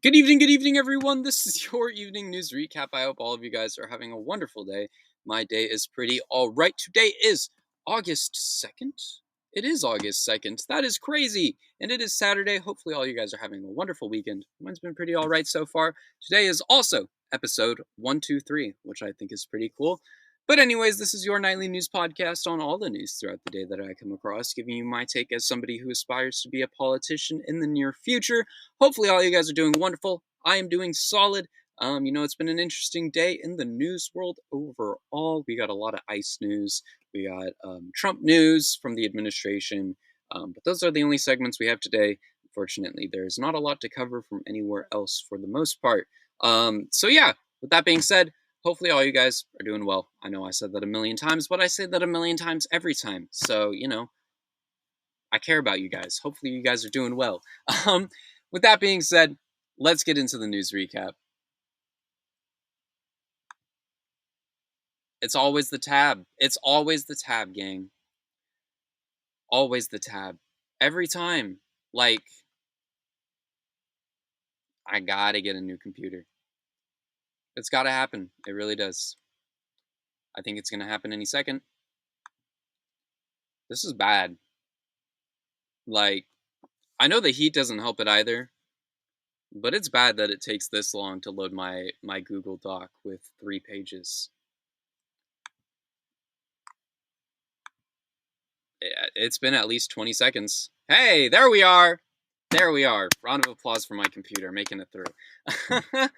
Good evening, everyone. This is your evening news recap. I hope all of you guys are having a wonderful day. My day is pretty all right. Today is August 2nd. It is August 2nd. That is crazy. And it is Saturday. Hopefully, all you guys are having a wonderful weekend. Mine's been pretty all right so far. Today is also episode 123, which I think is pretty cool. But anyways, this is your nightly news podcast on all the news throughout the day that I come across, giving you my take as somebody who aspires to be a politician in the near future. Hopefully all you guys are doing wonderful. I am doing solid. It's been an interesting day in the news world overall. We got a lot of ICE news. We got Trump news from the administration. But those are the only segments we have today. Unfortunately, there's not a lot to cover from anywhere else for the most part. With that being said, hopefully all you guys are doing well. I know I said that a million times, but I say that a million times every time. So, I care about you guys. Hopefully you guys are doing well. With that being said, let's get into the news recap. It's always the tab. It's always the tab, gang. Always the tab. Every time. I gotta get a new computer. It's gotta happen. It really does. I think it's gonna happen any second. This is bad. I know the heat doesn't help it either. But it's bad that it takes this long to load my Google Doc with 3 pages. It's been at least 20 seconds. Hey, there we are! There we are. Round of applause for my computer, making it through.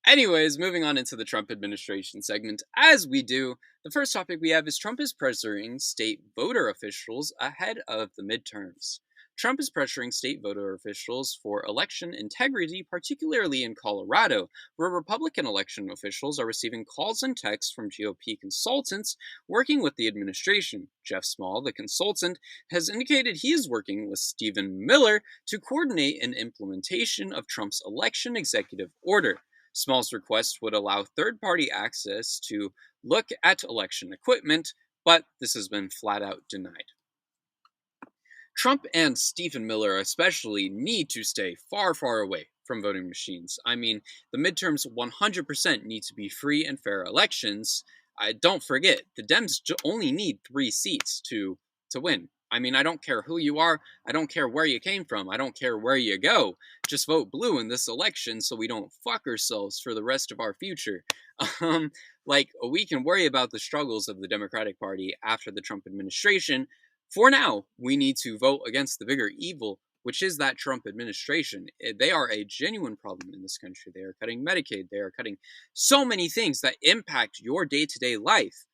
Anyways, moving on into the Trump administration segment. As we do, the first topic we have is Trump is pressuring state voter officials ahead of the midterms. Trump is pressuring state voter officials for election integrity, particularly in Colorado, where Republican election officials are receiving calls and texts from GOP consultants working with the administration. Jeff Small, the consultant, has indicated he is working with Stephen Miller to coordinate an implementation of Trump's election executive order. Small's request would allow third-party access to look at election equipment, but this has been flat out denied. Trump and Stephen Miller especially need to stay far, far away from voting machines. I mean, the midterms 100% need to be free and fair elections. Don't forget, the Dems only need 3 seats to win. I mean, I don't care who you are. I don't care where you came from. I don't care where you go. Just vote blue in this election so we don't fuck ourselves for the rest of our future. We can worry about the struggles of the Democratic Party after the Trump administration. For now, we need to vote against the bigger evil, which is that Trump administration. They are a genuine problem in this country. They are cutting Medicaid. They are cutting so many things that impact your day-to-day life.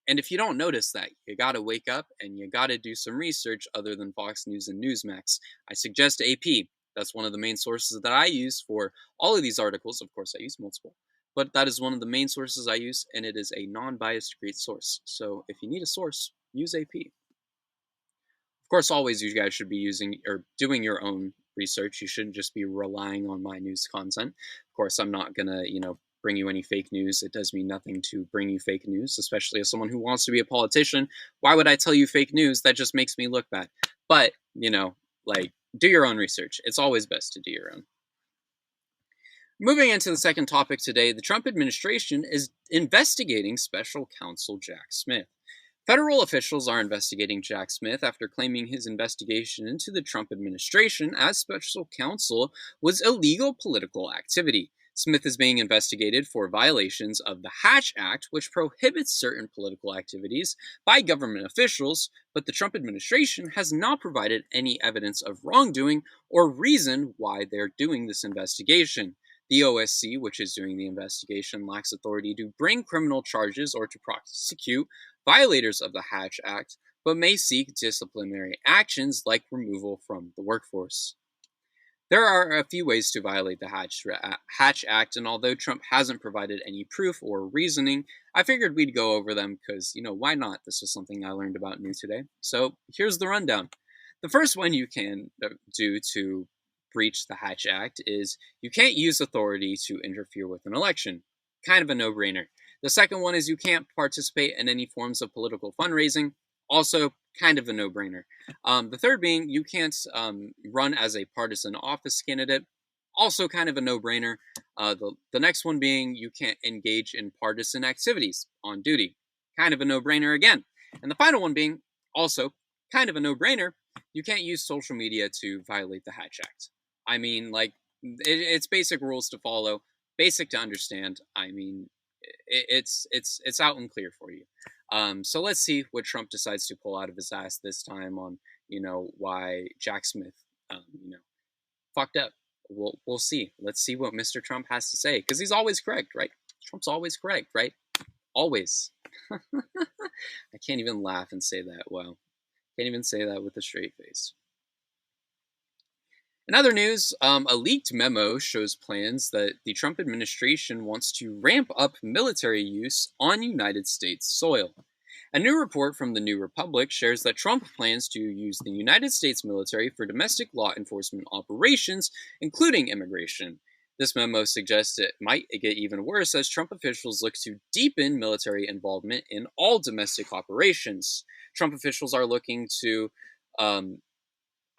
And if you don't notice that, you gotta wake up and you gotta do some research other than Fox News and Newsmax. I suggest AP. That's one of the main sources that I use for all of these articles. Of course, I use multiple. But that is one of the main sources I use, and it is a non-biased great source. So if you need a source, use AP. Of course, always you guys should be using or doing your own research. You shouldn't just be relying on my news content. Of course, I'm not gonna, bring you any fake news. It does mean nothing to bring you fake news, especially as someone who wants to be a politician. Why would I tell you fake news? That just makes me look bad. But, do your own research. It's always best to do your own. Moving into the second topic today, the Trump administration is investigating special counsel Jack Smith. Federal officials are investigating Jack Smith after claiming his investigation into the Trump administration as special counsel was illegal political activity. Smith is being investigated for violations of the Hatch Act, which prohibits certain political activities by government officials, but the Trump administration has not provided any evidence of wrongdoing or reason why they're doing this investigation. The OSC, which is doing the investigation, lacks authority to bring criminal charges or to prosecute violators of the Hatch Act, but may seek disciplinary actions like removal from the workforce. There are a few ways to violate the Hatch Act, and although Trump hasn't provided any proof or reasoning, I figured we'd go over them because, why not? This was something I learned about new today. So here's the rundown. The first one you can do to breach the Hatch Act is you can't use authority to interfere with an election. Kind of a no-brainer. The second one is you can't participate in any forms of political fundraising. Also, kind of a no-brainer. The third being you can't run as a partisan office candidate. Also kind of a no-brainer. The next one being you can't engage in partisan activities on duty. Kind of a no-brainer again. And the final one being also kind of a no-brainer. You can't use social media to violate the Hatch Act. I mean, like, it's basic rules to follow, basic to understand. I mean, it's out and clear for you. So let's see what Trump decides to pull out of his ass this time on, why Jack Smith, fucked up. We'll see. Let's see what Mr. Trump has to say, because he's always correct, right? Trump's always correct, right? Always. I can't even laugh and say that. Wow. Can't even say that with a straight face. In other news, a leaked memo shows plans that the Trump administration wants to ramp up military use on United States soil. A new report from the New Republic shares that Trump plans to use the United States military for domestic law enforcement operations, including immigration. This memo suggests it might get even worse as Trump officials look to deepen military involvement in all domestic operations. Trump officials are looking to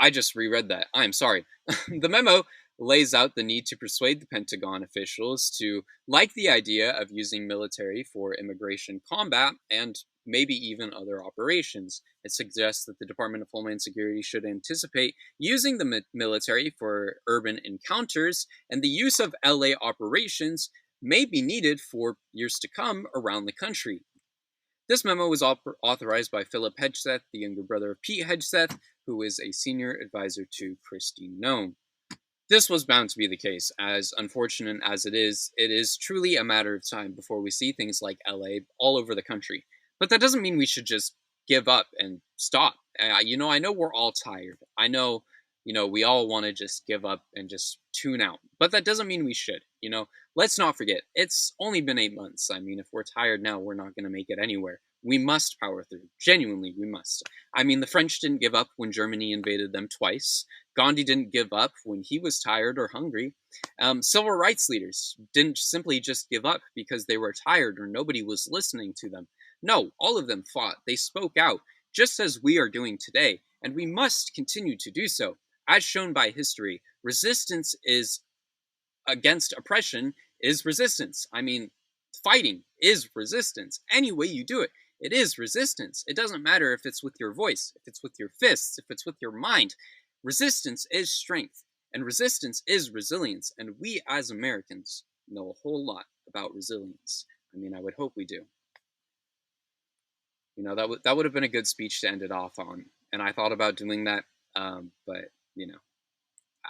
I just reread that. I'm sorry. The memo lays out the need to persuade the Pentagon officials to like the idea of using military for immigration combat and maybe even other operations. It suggests that the Department of Homeland Security should anticipate using the military for urban encounters, and the use of LA operations may be needed for years to come around the country. This memo was authorized by Philip Hedgeseth, the younger brother of Pete Hedgeseth, who is a senior advisor to Kristi Noem. This was bound to be the case, as unfortunate as it is truly a matter of time before we see things like LA all over the country. But that doesn't mean we should just give up and stop. I know we're all tired. I know, we all want to just give up and just tune out. But that doesn't mean we should. Let's not forget, it's only been 8 months. I mean, if we're tired now, we're not going to make it anywhere. We must power through. Genuinely, we must. I mean, the French didn't give up when Germany invaded them twice. Gandhi didn't give up when he was tired or hungry. Civil rights leaders didn't simply just give up because they were tired or nobody was listening to them. No, all of them fought. They spoke out, just as we are doing today, and we must continue to do so. As shown by history, resistance is against oppression is resistance. I mean, fighting is resistance. Any way you do it, it is resistance. It doesn't matter if it's with your voice, if it's with your fists, if it's with your mind. Resistance is strength, and resistance is resilience, and we as Americans know a whole lot about resilience. I mean, I would hope we do. That would have been a good speech to end it off on, and I thought about doing that, but,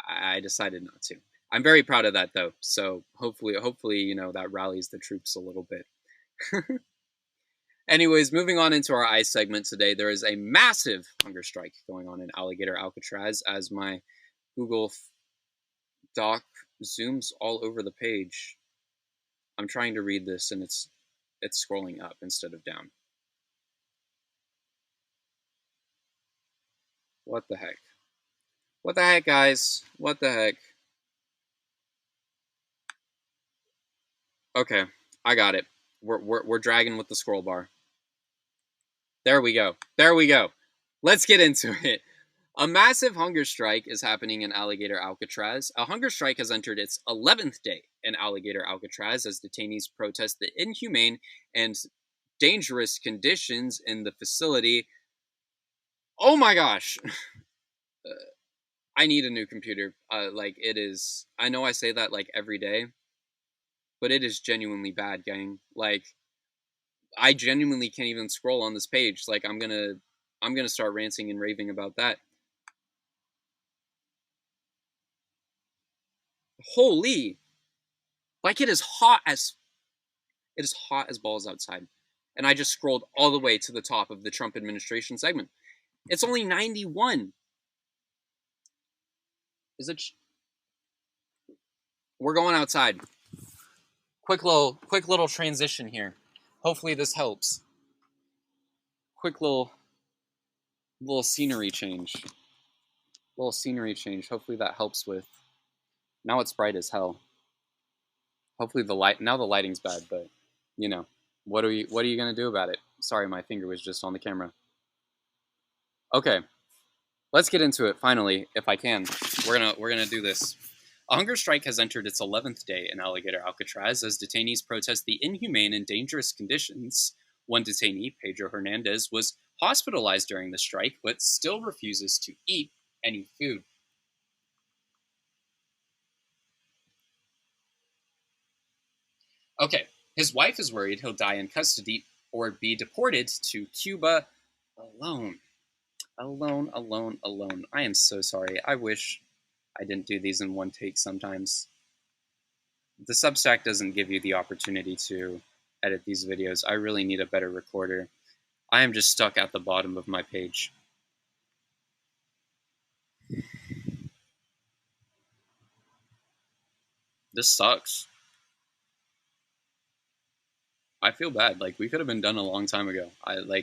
I decided not to. I'm very proud of that, though, so hopefully, that rallies the troops a little bit. Anyways, moving on into our ice segment today, there is a massive hunger strike going on in Alligator Alcatraz as my Google Doc zooms all over the page. I'm trying to read this, and it's scrolling up instead of down. What the heck? What the heck, guys? What the heck? Okay, I got it. We're dragging with the scroll bar. There we go. There we go. Let's get into it. A massive hunger strike is happening in Alligator Alcatraz. A hunger strike has entered its 11th day in Alligator Alcatraz as detainees protest the inhumane and dangerous conditions in the facility. Oh my gosh. I need a new computer. It is. I know I say that like every day, but it is genuinely bad, gang. Like, I genuinely can't even scroll on this page. Like, I'm gonna start ranting and raving about that. Holy, like it is hot as balls outside, and I just scrolled all the way to the top of the Trump administration segment. It's only 91. Is it? We're going outside. Quick little transition here. Hopefully this helps. Quick little scenery change. Hopefully that helps with. Now it's bright as hell. Hopefully the lighting's bad, but what are you gonna do about it? Sorry, my finger was just on the camera. Okay, let's get into it finally, if I can. We're gonna do this. A hunger strike has entered its 11th day in Alligator Alcatraz as detainees protest the inhumane and dangerous conditions. One detainee, Pedro Hernandez, was hospitalized during the strike but still refuses to eat any food. Okay, his wife is worried he'll die in custody or be deported to Cuba alone. Alone, alone, alone. I am so sorry. I wish I didn't do these in one take sometimes. The Substack doesn't give you the opportunity to edit these videos. I really need a better recorder. I am just stuck at the bottom of my page. This sucks. I feel bad. Like, we could have been done a long time ago.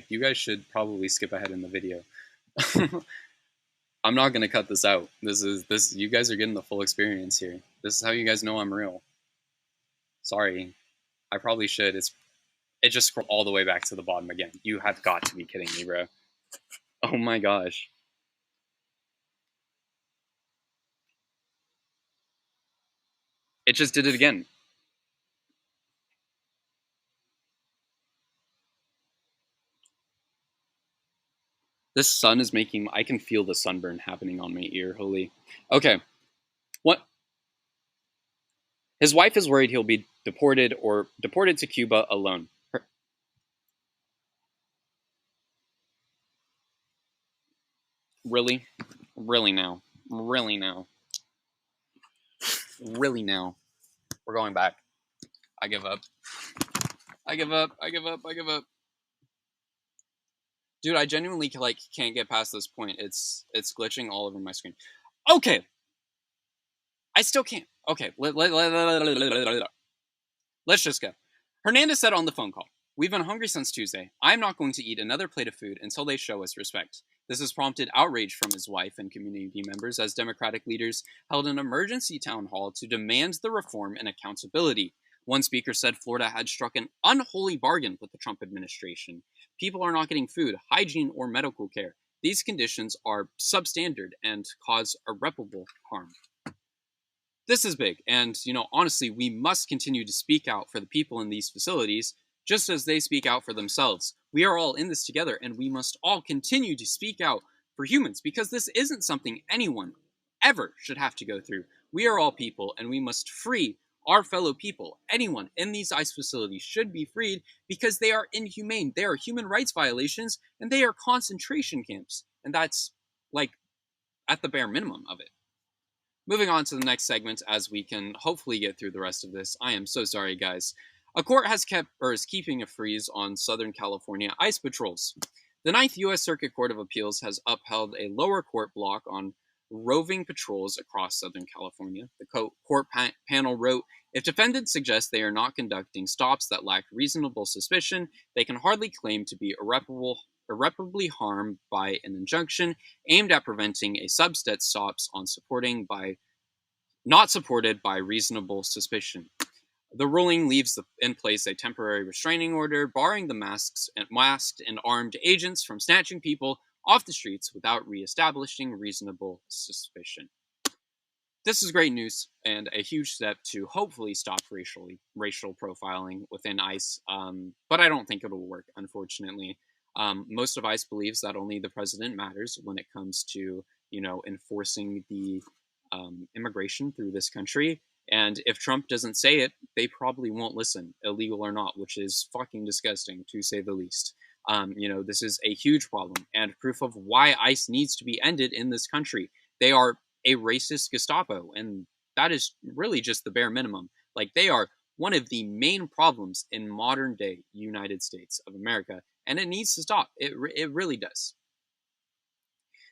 You guys should probably skip ahead in the video. I'm not gonna cut this out. You guys are getting the full experience here. This is how you guys know I'm real. Sorry. I probably should. It just scrolled all the way back to the bottom again. You have got to be kidding me, bro. Oh my gosh. It just did it again. This sun is making... I can feel the sunburn happening on my ear. Holy. Okay. What? His wife is worried he'll be deported to Cuba alone. Really? Really now? Really now? Really now? We're going back. I give up. I give up. I give up. I give up. Dude, I genuinely can't get past this point. It's glitching all over my screen. Okay. I still can't. Okay. Let's just go. Hernandez said on the phone call, "We've been hungry since Tuesday. I'm not going to eat another plate of food until they show us respect." This has prompted outrage from his wife and community members as Democratic leaders held an emergency town hall to demand the reform and accountability. One speaker said Florida had struck an unholy bargain with the Trump administration. People are not getting food, hygiene, or medical care. These conditions are substandard and cause irreparable harm. This is big, and, honestly, we must continue to speak out for the people in these facilities, just as they speak out for themselves. We are all in this together, and we must all continue to speak out for humans, because this isn't something anyone ever should have to go through. We are all people, and we must free our fellow people. Anyone in these ICE facilities should be freed because they are inhumane. They are human rights violations, and they are concentration camps. And that's, at the bare minimum of it. Moving on to the next segment, as we can hopefully get through the rest of this. I am so sorry, guys. A court is keeping a freeze on Southern California ICE patrols. The Ninth U.S. Circuit Court of Appeals has upheld a lower court block on roving patrols across Southern California. The court panel wrote, "If defendants suggest they are not conducting stops that lack reasonable suspicion, they can hardly claim to be irreparably harmed by an injunction aimed at preventing a subset stops on not supported by reasonable suspicion." The ruling leaves in place a temporary restraining order barring the masked and armed agents from snatching people off the streets without reestablishing reasonable suspicion. This is great news and a huge step to hopefully stop racial profiling within ICE, but I don't think it'll work, unfortunately. Most of ICE believes that only the president matters when it comes to, enforcing the immigration through this country. And if Trump doesn't say it, they probably won't listen, illegal or not, which is fucking disgusting, to say the least. This is a huge problem and proof of why ICE needs to be ended in this country. They are a racist Gestapo, and that is really just the bare minimum. They are one of the main problems in modern day United States of America, and it needs to stop. It really does.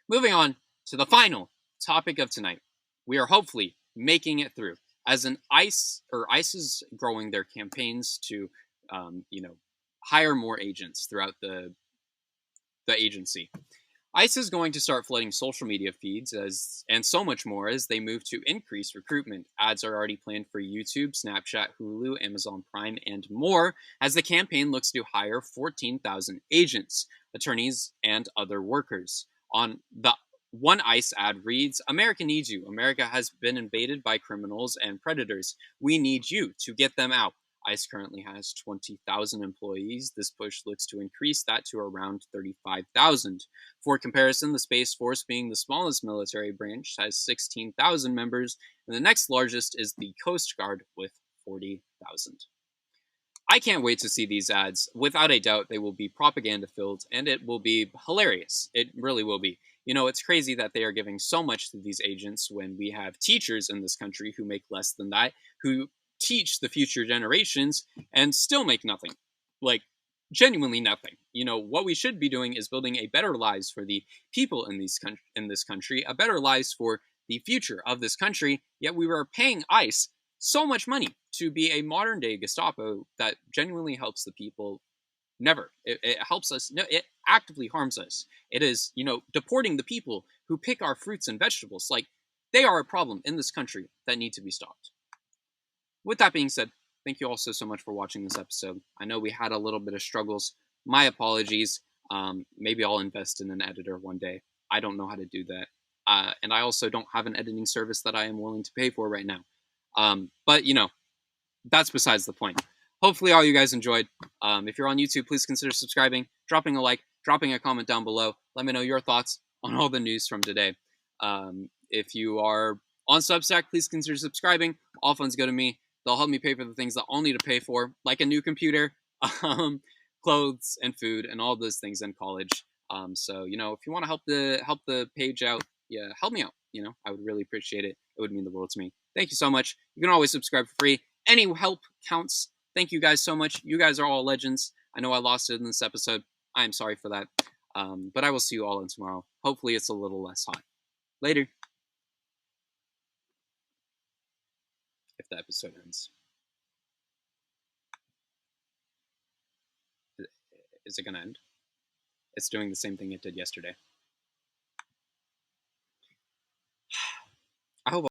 Moving on to the final topic of tonight. We are hopefully making it through. As ICE is growing their campaigns to, hire more agents throughout the agency. ICE is going to start flooding social media feeds and so much more as they move to increase recruitment. Ads are already planned for YouTube, Snapchat, Hulu, Amazon Prime, and more as the campaign looks to hire 14,000 agents, attorneys, and other workers. On the One ICE ad reads, America needs you. America has been invaded by criminals and predators. We need you to get them out. ICE currently has 20,000 employees. This push looks to increase that to around 35,000. For comparison, the Space Force, being the smallest military branch, has 16,000 members, and the next largest is the Coast Guard with 40,000. I can't wait to see these ads. Without a doubt, they will be propaganda filled and it will be hilarious. It really will be. You know, it's crazy that they are giving so much to these agents when we have teachers in this country who make less than that, who teach the future generations and still make nothing. Like, genuinely nothing. You know, what we should be doing is building a better lives for the people in this country, a better lives for the future of this country, yet we were paying ICE so much money to be a modern day Gestapo that genuinely helps the people. Never. It helps us. No, it actively harms us. It is, deporting the people who pick our fruits and vegetables. Like, they are a problem in this country that need to be stopped. With that being said, thank you all so much for watching this episode. I know we had a little bit of struggles. My apologies. Maybe I'll invest in an editor one day. I don't know how to do that. And I also don't have an editing service that I am willing to pay for right now. But, that's besides the point. Hopefully all you guys enjoyed. If you're on YouTube, please consider subscribing, dropping a like, dropping a comment down below. Let me know your thoughts on all the news from today. If you are on Substack, please consider subscribing. All funds go to me. They'll help me pay for the things that I'll need to pay for, like a new computer, clothes, and food, and all those things in college. So, if you want to help the page out, yeah, help me out. I would really appreciate it. It would mean the world to me. Thank you so much. You can always subscribe for free. Any help counts. Thank you guys so much. You guys are all legends. I know I lost it in this episode. I am sorry for that. But I will see you all in tomorrow. Hopefully it's a little less hot. Later. If the episode ends. Is it going to end? It's doing the same thing it did yesterday.